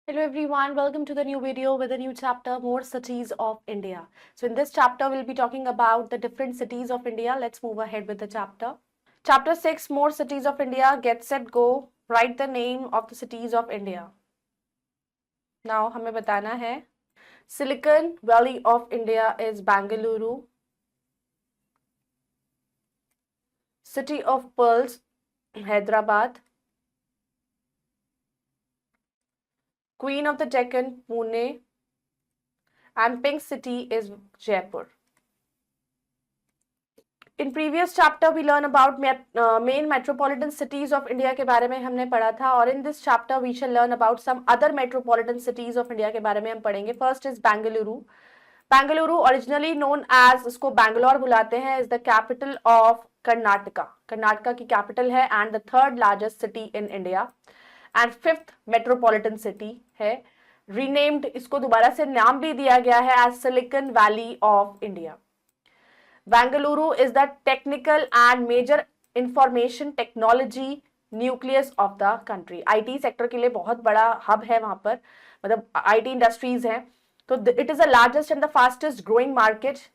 Hello everyone, welcome to the new video with a new chapter, More Cities of India. So in this chapter, we'll be talking about the different cities of India. Let's move ahead with the chapter. Chapter 6, More Cities of India. Get set, go. Write the name of the cities of India. Now, हमें बताना है. Silicon Valley of India is Bangalore. City of Pearls, Hyderabad. Queen of the Deccan, Pune. And Pink City is Jaipur. In previous chapter we learn about main metropolitan cities of India के बारे में हमने पढ़ा था और in this chapter we shall learn about some other metropolitan cities of India के बारे में हम पढ़ेंगे. First is Bengaluru. Bengaluru originally known as, इसको बैंगलोर बुलाते हैं, is the capital of Karnataka. Karnataka की capital है and the third largest city in India and fifth metropolitan city है. Renamed, इसको दोबारा से नाम भी दिया गया है as Silicon Valley of India. Bengaluru is the technical and major information technology nucleus of the country. IT sector के लिए बहुत बड़ा हब है वहां पर, मतलब IT इंडस्ट्रीज है. तो it is the largest and the fastest growing market.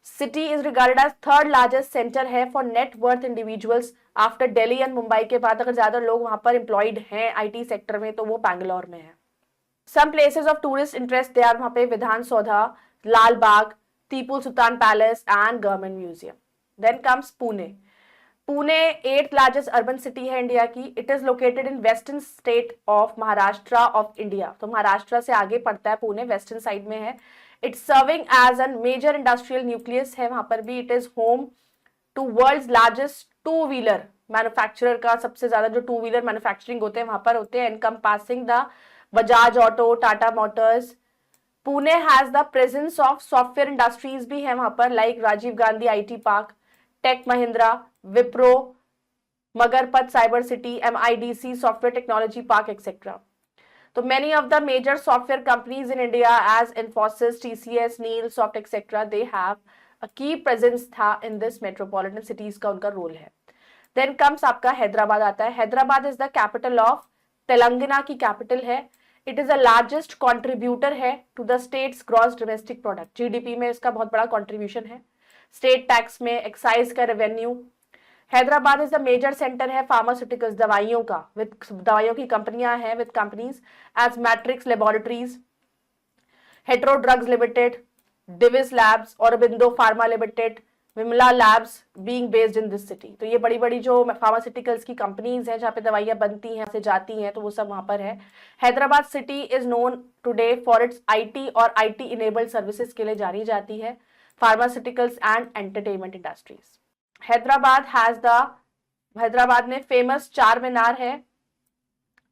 City is regarded as third largest center है for net worth individuals after Delhi and Mumbai के बाद अगर ज्यादा लोग वहां पर employed हैं IT सेक्टर में तो वो बैंगलोर में है. Some places of tourist interest they are वहां पे विधान सौधा, लाल बाग, Tipu Sultan Palace and Government Museum. Then comes Pune. Pune, 8th largest urban city है इंडिया की. It is located in western state of Maharashtra of India. तो महाराष्ट्र से आगे पड़ता है पुणे, western side में है. It's serving as a major industrial nucleus है वहां पर भी. It is home to world's largest two-wheeler manufacturer का सबसे ज्यादा जो two-wheeler manufacturing होते हैं वहां पर होते हैं, encompassing the Bajaj Auto, Tata Motors. Pune has the presence of software industries भी है वहां पर, like Rajiv Gandhi IT park, Tech Mahindra, Wipro, Magarpatta cyber city, MIDC software technology park etcetera. तो many of the major software companies in India as Infosys, TCS, Neilsoft etcetera, they have a key presence था in this metropolitan cities का उनका role है. Then comes आपका हैदराबाद आता है. Hyderabad is the capital of Telangana की capital है. It is the largest contributor है to the state's gross domestic product. GDP में इसका बहुत बड़ा कॉन्ट्रीब्यूशन है. स्टेट टैक्स में, एक्साइज का revenue. Hyderabad is the major centre है फार्मास्यूटिकल्स, दवाइयों का, विद दवाइयों की कंपनियां हैं with companies as Matrix Laboratories, Hetero drugs limited, Divis labs, Aurobindo pharma limited, Vimta labs being based in this city. तो ये बड़ी बड़ी जो फार्मास्यूटिकल्स की कंपनीज हैं जहाँ पे दवाइयां बनती हैं से जाती हैं तो वो सब वहां पर है. Hyderabad city is known today for its IT और IT इनेबल्ड सर्विसेज के लिए जानी जाती है, pharmaceuticals and entertainment industries. Hyderabad में फेमस चार मीनार है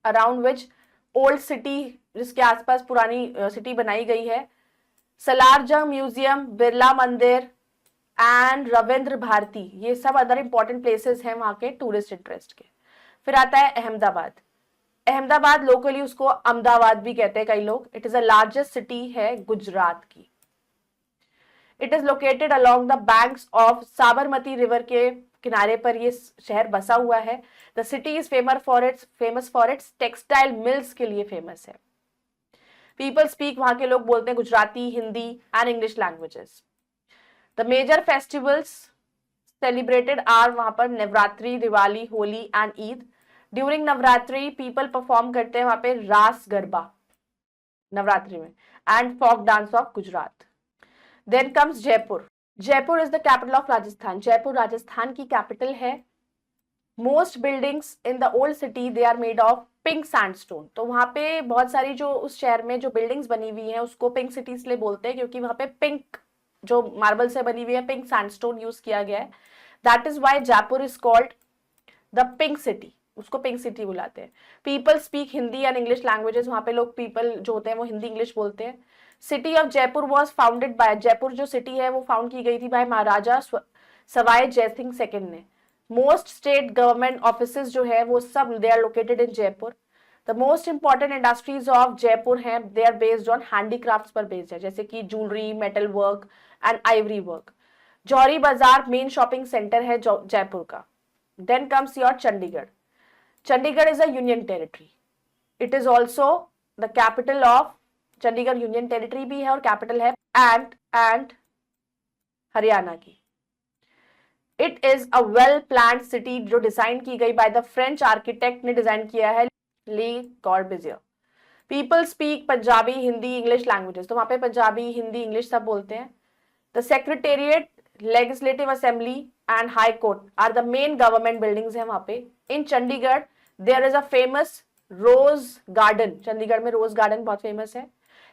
अराउंड विच ओल्ड सिटी, जिसके आसपास पुरानी सिटी बनाई गई है, सलारजंग म्यूजियम, बिरला मंदिर एंड रविंद्र भारती, ये सब अदर इंपॉर्टेंट प्लेसेस हैं वहां के टूरिस्ट इंटरेस्ट के. फिर आता है अहमदाबाद. अहमदाबाद लोकली उसको अहमदाबाद भी कहते हैं कई लोग. It is the largest city है गुजरात की. It is located along the banks of Sabarmati river के किनारे पर ये शहर बसा हुआ है. The city is famous for its textile mills के लिए फेमस है. पीपल स्पीक, वहां के लोग बोलते हैं Gujarati, Hindi and English languages. The major festivals celebrated are वहां पर Navratri, Diwali, Holi and Eid. During Navratri people perform करते हैं वहां पे रास गरबा नवरात्रि में and folk dance of Gujarat. Then comes Jaipur. Jaipur is the capital of Rajasthan. Jaipur Rajasthan की कैपिटल है. Most buildings in the old city they are made of pink sandstone. तो वहां पे बहुत सारी जो उस शहर में जो बिल्डिंग्स बनी हुई हैं उसको पिंक सिटी इसलिए बोलते हैं क्योंकि वहां पे पिंक जो मार्बल से बनी हुई है, पिंक सैंडस्टोन यूज किया गया है. That is why Jaipur is called the pink city, उसको पिंक सिटी बुलाते हैं. People speak Hindi and English languages. वहां पे लोग पीपल जो होते हैं वो हिंदी इंग्लिश बोलते हैं. City of Jaipur was founded by, Jaipur जो सिटी है वो फाउंड की गई थी बाय महाराजा सवाई जयसिंह सेकंड ने. मोस्ट स्टेट गवर्नमेंट ऑफिसेज जो है वो सब they are located in Jaipur. The most important industries of Jaipur हैं, they are based on handicrafts पर बेस्ड है, जैसे कि jewellery, metal work and ivory work. Johari Bazaar main shopping centre है जयपुर का. Then comes your Chandigarh. Chandigarh is a union territory. It is also the capital of Chandigarh union territory भी है और कैपिटल है एंड हरियाणा की। It is a well planned city जो design की गई बाय द फ्रेंच आर्किटेक्ट ने डिजाइन किया है, Le Corbusier. People speak Punjabi, Hindi, English languages, तो वहां पे पंजाबी, हिंदी, इंग्लिश सब बोलते हैं। The secretariat, legislative assembly and high court are the main government buildings है वहां पे। In Chandigarh there is a famous rose garden, Chandigarh में रोज गार्डन बहुत फेमस है।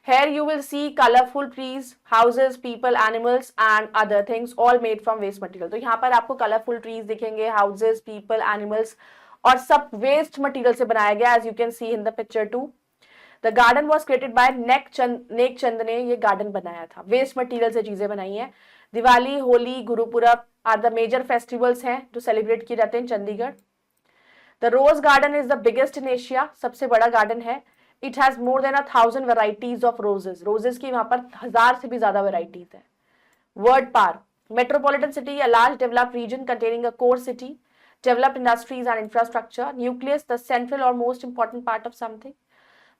Here you will see colorful trees, houses, people, animals and other things all made from waste material. तो यहाँ पर आपको colorful trees दिखेंगे, houses, people, animals और सब waste material से बनाया गया, as you can see in the picture too. The garden was created by नेक चंद ने ये गार्डन बनाया था, वेस्ट मटेरियल से चीजें बनाई हैं। Diwali, Holi, Gurupurab are the major festivals हैं जो सेलिब्रेट किए जाते हैं Chandigarh. The rose garden is the biggest in Asia, सबसे बड़ा गार्डन है। It has more than 1000 varieties of roses, roses की वहां पर 1000 से भी ज्यादा वेराइटीज है। Word park, metropolitan city, a large developed region containing a core city, developed industries and infrastructure, nucleus the central और most important part of something.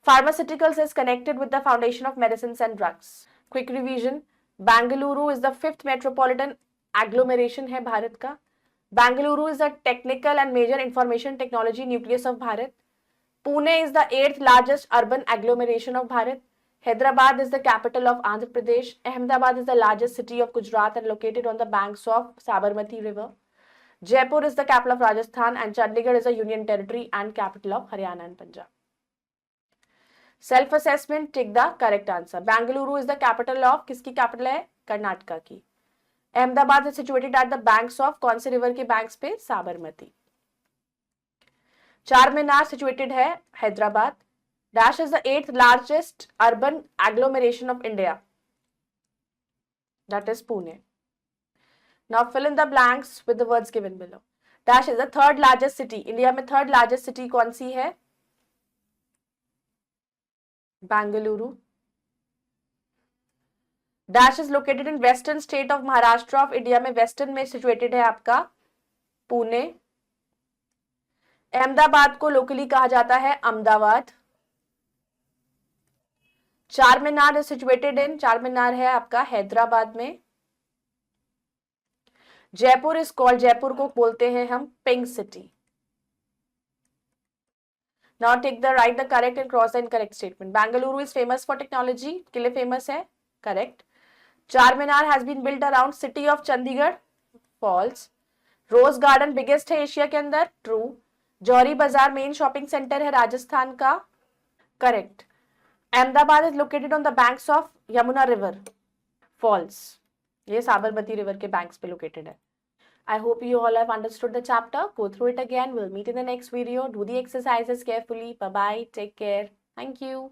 Pharmaceuticals is connected with the foundation of medicines and drugs. Quick revision, Bengaluru is the 5th metropolitan agglomeration है भारत का। Bengaluru is the technical and major information technology nucleus of Bharat. Pune is the 8th largest urban agglomeration of Bharat. Hyderabad is the capital of Andhra Pradesh. Ahmedabad is the largest city of Gujarat and located on the banks of Sabarmati River. Jaipur is the capital of Rajasthan and Chandigarh is a union territory and capital of Haryana and Punjab. Self assessment, tick the correct answer. Bengaluru is the capital of, किसकी capital है? कर्नाटका की। Ahmedabad is situated at the banks of, कौन से river के banks पे? साबरमती। चार मीनार situated है Hyderabad. Dash is the 8th largest urban agglomeration of India, that is Pune. Now fill in the blanks with the words given below. Dash is the 3rd largest city, India में 3rd largest city कौन सी है? Bengaluru. Dash is located in western state of Maharashtra of India में western में situated है आपका पुणे। अहमदाबाद को locally कहा जाता है अहमदाबाद। चार मीनार is situated in, चार मीनार है आपका हैदराबाद में। जयपुर is called, जयपुर को बोलते हैं हम pink city. Now take the write the correct and cross the incorrect statement. Bengaluru is famous for technology, किले famous है, correct. Charminar has been built around city of Chandigarh, false. Rose Garden biggest है Asia के अंदर, true. जौहरी Bazaar main shopping centre है राजस्थान का, correct. Ahmedabad is located on the banks of Yamuna river, false. ये Sabarmati river के banks पे located है। I hope you all have understood the chapter. Go through it again. We'll meet in the next video. Do the exercises carefully. Bye-bye. Take care. Thank you.